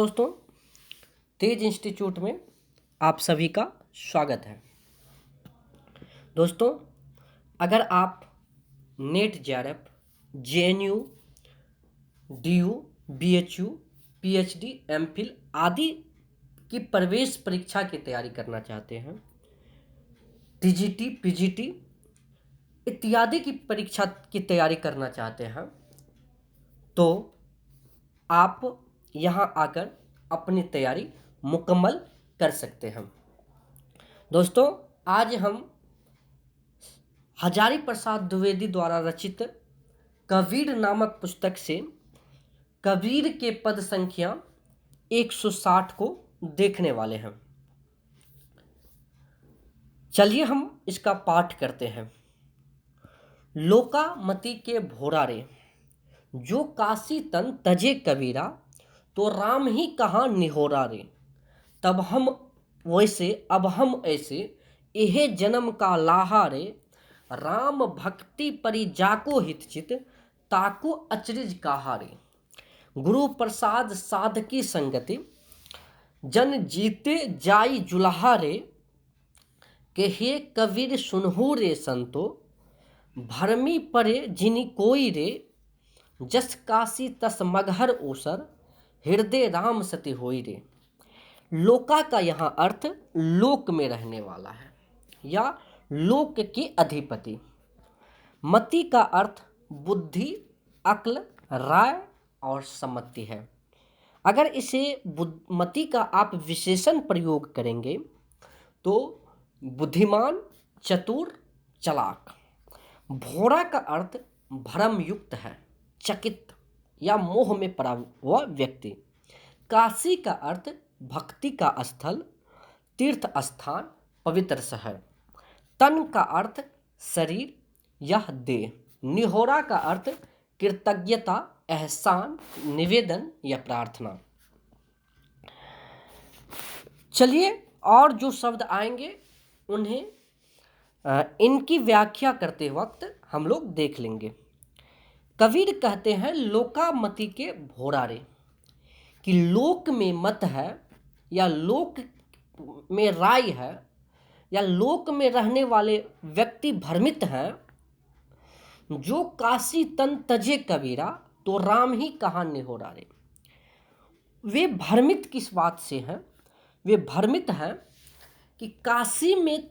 दोस्तों, तेज इंस्टीट्यूट में आप सभी का स्वागत है। दोस्तों, अगर आप net JRF, JNU, DU, BHU, PhD, MPhil आदि की प्रवेश परीक्षा की तैयारी करना चाहते हैं, टीजीटी, पीजीटी इत्यादि की परीक्षा की तैयारी करना चाहते हैं, तो आप यहाँ आकर अपनी तैयारी मुकम्मल कर सकते हैं। दोस्तों, आज हम हजारी प्रसाद द्विवेदी द्वारा रचित कबीर नामक पुस्तक से कबीर के पद संख्या 160 को देखने वाले हैं। चलिए हम इसका पाठ करते हैं। लोका मति के भोरा रे, जो काशी तन तजे कबीरा, तो राम ही कहाँ निहोरा रे। तब हम वैसे अब हम ऐसे, यह जन्म का लाहा रे। राम भक्ति परि जाको हित चित, ताको अचरज कहा रे। गुरु प्रसाद साधकी संगति, जन जीते जाई जुलाहा रे। के हे कबीर सुनहु रे संतो, भरमी परे जिनि कोई रे। जस काशी तस मगहर ओसर, हृदय राम सती होई रे। लोका का यहाँ अर्थ लोक में रहने वाला है या लोक के अधिपति। मति का अर्थ बुद्धि, अक्ल, राय और सम्मति है। अगर इसे मति का आप विशेषण प्रयोग करेंगे तो बुद्धिमान, चतुर, चालाक। भोरा का अर्थ भ्रम युक्त है, चकित या मोह में पड़ा हुआ व्यक्ति। काशी का अर्थ भक्ति का स्थल, तीर्थ स्थान, पवित्र शहर। तन का अर्थ शरीर या देह। निहोरा का अर्थ कृतज्ञता, एहसान, निवेदन या प्रार्थना। चलिए और जो शब्द आएंगे उन्हें इनकी व्याख्या करते वक्त हम लोग देख लेंगे। कबीर कहते हैं लोकामति के भोरा रे, कि लोक में मत है या लोक में राय है या लोक में रहने वाले व्यक्ति भ्रमित हैं। जो काशी तन तजे कबीरा, तो राम ही कहाँ निहोरा रे। वे भ्रमित किस बात से हैं? वे भ्रमित हैं कि काशी में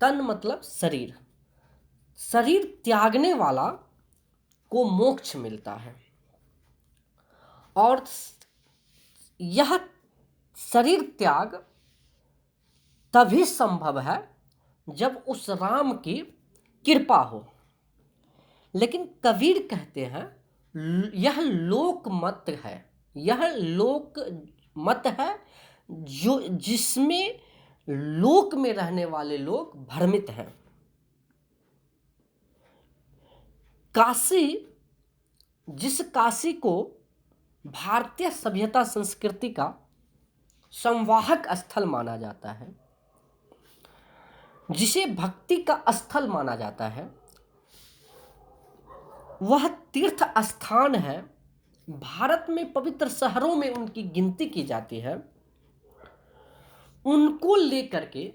तन मतलब शरीर, शरीर त्यागने वाला को मोक्ष मिलता है। और यह शरीर त्याग तभी संभव है जब उस राम की कृपा हो। लेकिन कबीर कहते हैं यह लोक मत है, यह लोक मत है जो जिसमें लोक में रहने वाले लोग भ्रमित हैं। काशी, जिस काशी को भारतीय सभ्यता संस्कृति का संवाहक स्थल माना जाता है, जिसे भक्ति का स्थल माना जाता है, वह तीर्थ स्थान है। भारत में पवित्र शहरों में उनकी गिनती की जाती है। उनको लेकर के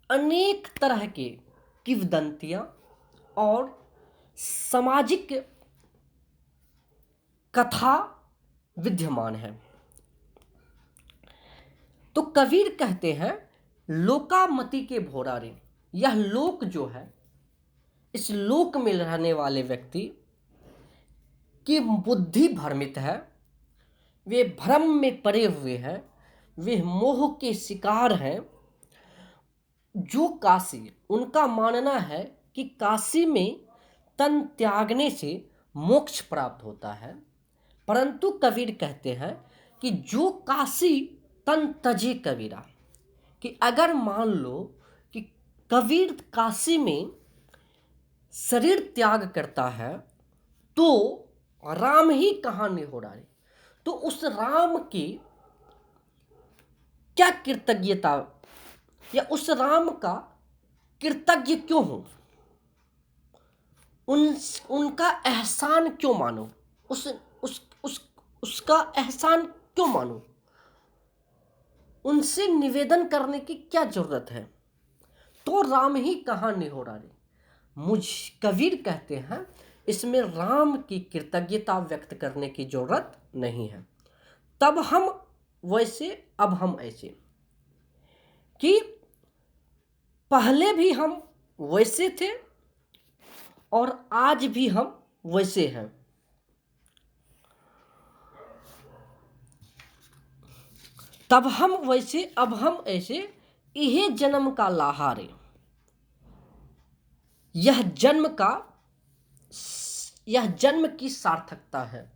अनेक तरह के किंवदंतियां और सामाजिक कथा विद्यमान है। तो कबीर कहते हैं लोकामति के भोरा रे, यह लोक जो है, इस लोक में रहने वाले व्यक्ति की बुद्धि भ्रमित है, वे भ्रम में पड़े हुए हैं, वे मोह के शिकार हैं। जो काशी, उनका मानना है कि काशी में तन त्यागने से मोक्ष प्राप्त होता है। परंतु कबीर कहते हैं कि जो काशी तन तजे कबीरा, कि अगर मान लो कि कबीर काशी में शरीर त्याग करता है तो राम ही कहाँ निहोरा रे। तो उस राम की क्या कृतज्ञता या उस राम का कृतज्ञ क्यों हो, उनका एहसान क्यों मानो, उसका एहसान क्यों मानूं? उनसे निवेदन करने की क्या जरूरत है? तो राम ही कहाँ निहोरारे। मुझ कबीर कहते हैं इसमें राम की कृतज्ञता व्यक्त करने की जरूरत नहीं है। तब हम वैसे अब हम ऐसे, कि पहले भी हम वैसे थे और आज भी हम वैसे हैं। तब हम वैसे अब हम ऐसे, यह जन्म का लाहारे। यह जन्म की सार्थकता है।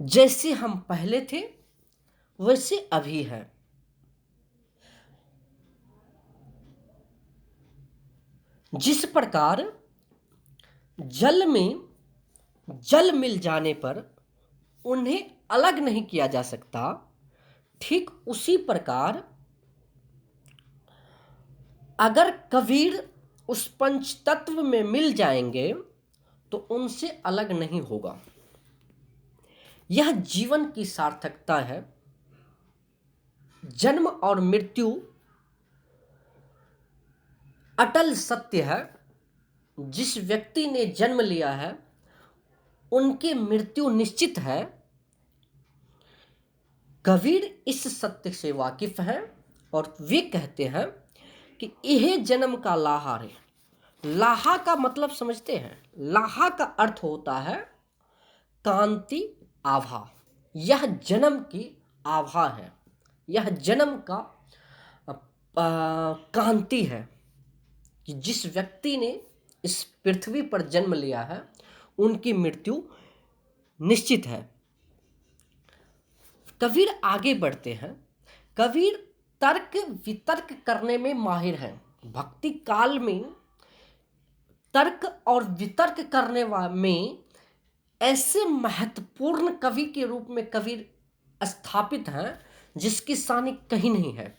जैसे हम पहले थे वैसे अभी है। जिस प्रकार जल में जल मिल जाने पर उन्हें अलग नहीं किया जा सकता, ठीक उसी प्रकार अगर कबीर उस पंच तत्व में मिल जाएंगे तो उनसे अलग नहीं होगा। यह जीवन की सार्थकता है। जन्म और मृत्यु अटल सत्य है। जिस व्यक्ति ने जन्म लिया है उनकी मृत्यु निश्चित है। कबीर इस सत्य से वाकिफ है और वे कहते हैं कि यह जन्म का लाहार है। लाहा का मतलब समझते हैं? लाहा का अर्थ होता है कांति, आभा। यह जन्म की आभा है, यह जन्म का कांति है कि जिस व्यक्ति ने इस पृथ्वी पर जन्म लिया है उनकी मृत्यु निश्चित है। कबीर आगे बढ़ते हैं। कबीर तर्क वितर्क करने में माहिर हैं। भक्ति काल में तर्क और वितर्क करने में ऐसे महत्वपूर्ण कवि के रूप में कबीर स्थापित हैं जिसकी सानी कहीं नहीं है।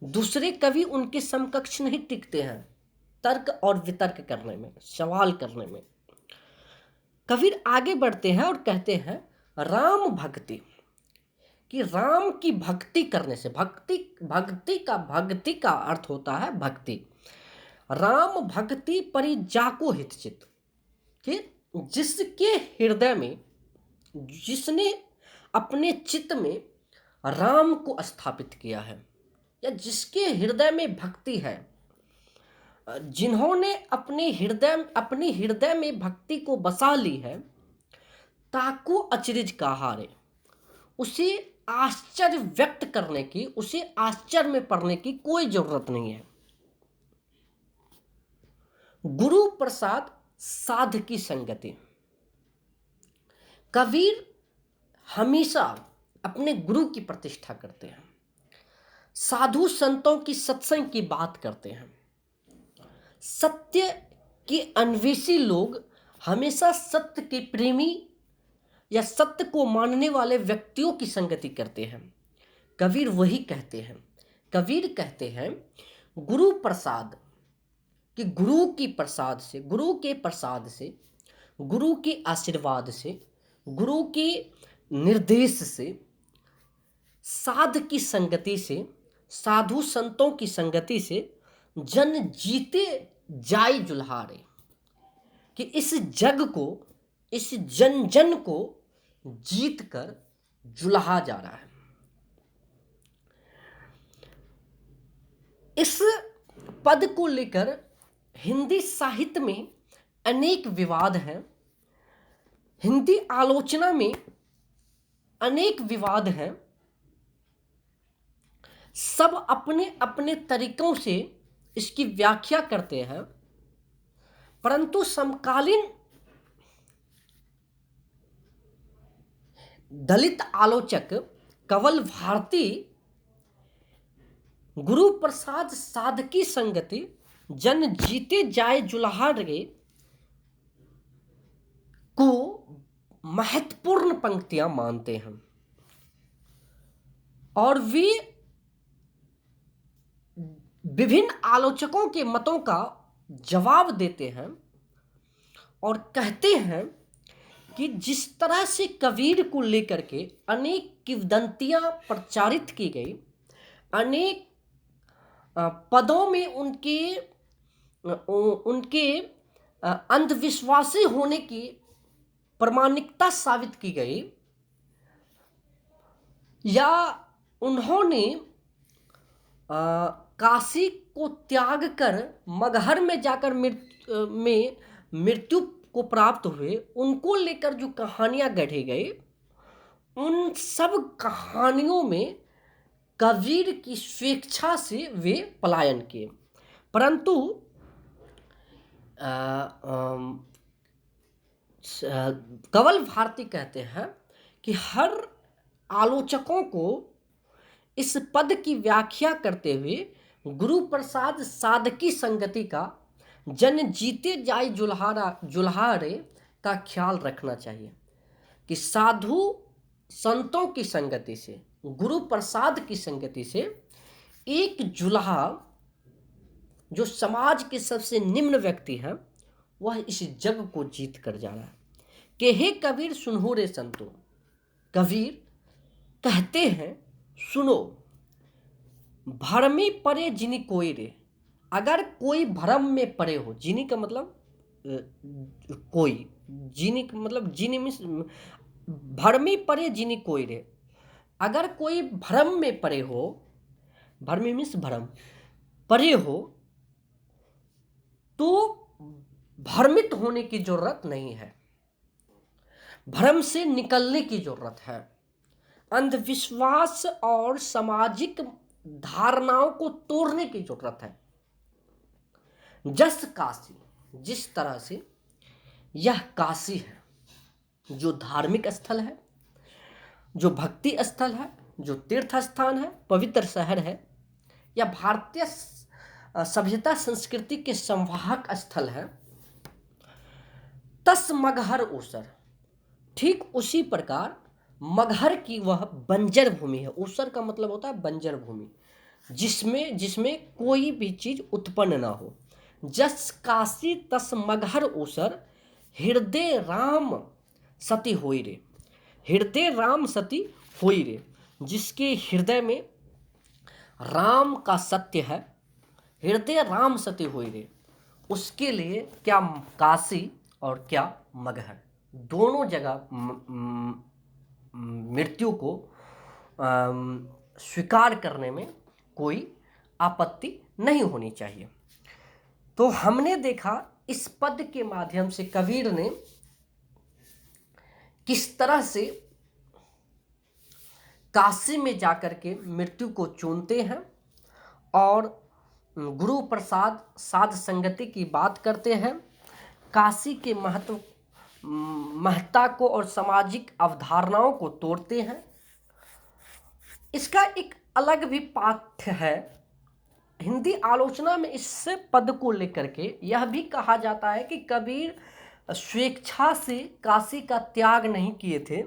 दूसरे कवि उनके समकक्ष नहीं टिकते हैं तर्क और वितर्क करने में, सवाल करने में। कबीर आगे बढ़ते हैं और कहते हैं राम भक्ति, कि राम की भक्ति करने से, भक्ति का अर्थ होता है भक्ति। राम भक्ति परि जाको हित चित, कि जिसके हृदय में, जिसने अपने चित्त में राम को स्थापित किया है, या जिसके हृदय में भक्ति है, जिन्होंने अपने हृदय में भक्ति को बसा ली है, ताको अचरज कहारे, उसे आश्चर्य व्यक्त करने की, उसे आश्चर्य में पड़ने की कोई जरूरत नहीं है। गुरु प्रसाद साध की संगति। कबीर हमेशा अपने गुरु की प्रतिष्ठा करते हैं, साधु संतों की सत्संग की बात करते हैं। सत्य के अन्वेषी लोग हमेशा सत्य के प्रेमी या सत्य को मानने वाले व्यक्तियों की संगति करते हैं। कबीर वही कहते हैं। कबीर कहते हैं गुरु प्रसाद, कि गुरु के प्रसाद से, गुरु के आशीर्वाद से, गुरु के निर्देश से, साध की संगति से, साधु संतों की संगति से जन जीते जाए जुल्हारे, कि इस जग को, इस जन जन को जीत कर जुल्हा जा रहा है। इस पद को लेकर हिंदी साहित्य में अनेक विवाद हैं, हिंदी आलोचना में अनेक विवाद हैं। सब अपने अपने तरीकों से इसकी व्याख्या करते हैं, परंतु समकालीन दलित आलोचक कंवल भारती गुरु प्रसाद साध की संगति जन जीते जाए जुल्हारे को महत्वपूर्ण पंक्तियां मानते हैं और वे विभिन्न आलोचकों के मतों का जवाब देते हैं और कहते हैं कि जिस तरह से कबीर को लेकर के अनेक किंवदंतियां प्रचारित की गई, अनेक पदों में उनके अंधविश्वासी होने की प्रामाणिकता साबित की गई, या उन्होंने काशी को त्याग कर मगहर में जाकर मृत्यु को प्राप्त हुए, उनको लेकर जो कहानियां गढ़ी गई, उन सब कहानियों में कबीर की स्वेच्छा से वे पलायन किए। परंतु कंवल भारती कहते हैं कि हर आलोचकों को इस पद की व्याख्या करते हुए गुरु प्रसाद साधकी संगति का जन जीते जाए जुल्हारे का ख्याल रखना चाहिए कि साधु संतों की संगति से, गुरु प्रसाद की संगति से एक जुल्हा जो समाज के सबसे निम्न व्यक्ति है, वह इस जग को जीत कर जा रहा है। कि हे कबीर सुनो रे संतो, कबीर कहते हैं सुनो, भरमी पड़े जिनी कोई रे। अगर कोई भ्रम में पड़े हो, जिनी का मतलब कोई, जिनी का मतलब जिनी मीन्स भरमी पड़े जिनी कोई रे। अगर कोई भ्रम में पड़े हो, भरमी मीन्स भ्रम, पड़े हो तो भ्रमित होने की जरूरत नहीं है, भ्रम से निकलने की जरूरत है। अंधविश्वास और सामाजिक धारणाओं को तोड़ने की जरूरत है। जस काशी, जिस तरह से यह काशी है, जो धार्मिक स्थल है, जो भक्ति स्थल है, जो तीर्थ स्थान है, पवित्र शहर है, या भारतीय सभ्यता संस्कृति के संवाहक स्थल है, तस मगहर ऊसर, ठीक उसी प्रकार मगहर की वह बंजर भूमि है। ऊसर का मतलब होता है बंजर भूमि, जिसमें कोई भी चीज उत्पन्न ना हो। जस काशी तस मगहर ऊसर, हृदय राम सती होई रे। हृदय राम सती होई रे, जिसके हृदय में राम का सत्य है, हृदय राम सती होई रे, उसके लिए क्या काशी और क्या मगहर, दोनों जगह मृत्यु को स्वीकार करने में कोई आपत्ति नहीं होनी चाहिए। तो हमने देखा इस पद के माध्यम से कबीर ने किस तरह से काशी में जाकर के मृत्यु को चुनते हैं और गुरु प्रसाद साध संगति की बात करते हैं, काशी के महत्ता को और सामाजिक अवधारणाओं को तोड़ते हैं। इसका एक अलग भी पाठ्य है हिंदी आलोचना में। इस पद को लेकर के यह भी कहा जाता है कि कबीर स्वेच्छा से काशी का त्याग नहीं किए थे,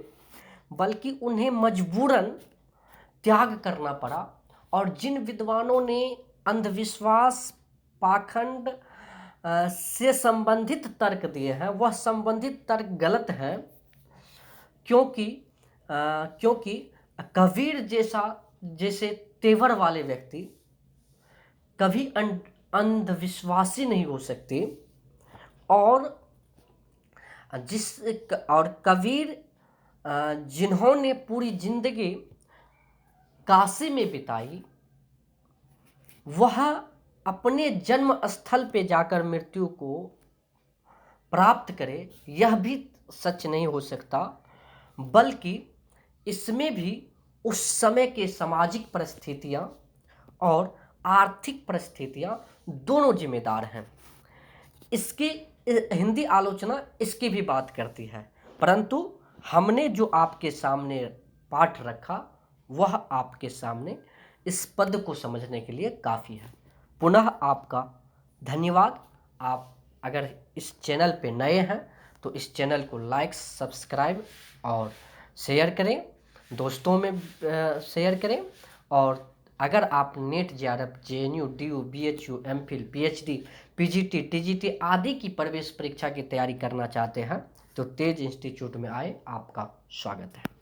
बल्कि उन्हें मजबूरन त्याग करना पड़ा। और जिन विद्वानों ने अंधविश्वास, पाखंड से संबंधित तर्क दिए हैं, वह संबंधित तर्क गलत है, क्योंकि कबीर जैसे तेवर वाले व्यक्ति कभी अंधविश्वासी नहीं हो सकते। और कबीर जिन्होंने पूरी जिंदगी काशी में बिताई, वह अपने जन्म स्थल पे जाकर मृत्यु को प्राप्त करे, यह भी सच नहीं हो सकता। बल्कि इसमें भी उस समय के सामाजिक परिस्थितियां और आर्थिक परिस्थितियां दोनों जिम्मेदार हैं। इसकी हिंदी आलोचना इसकी भी बात करती है, परंतु हमने जो आपके सामने पाठ रखा वह आपके सामने इस पद को समझने के लिए काफ़ी है। पुनः आपका धन्यवाद। आप अगर इस चैनल पे नए हैं तो इस चैनल को लाइक, सब्सक्राइब और शेयर करें, दोस्तों में शेयर करें। और अगर आप net, JRF, JNU, DU, BHU, MPhil, PhD, PGT, TGT आदि की प्रवेश परीक्षा की तैयारी करना चाहते हैं तो तेज इंस्टीट्यूट में आए, आपका स्वागत है।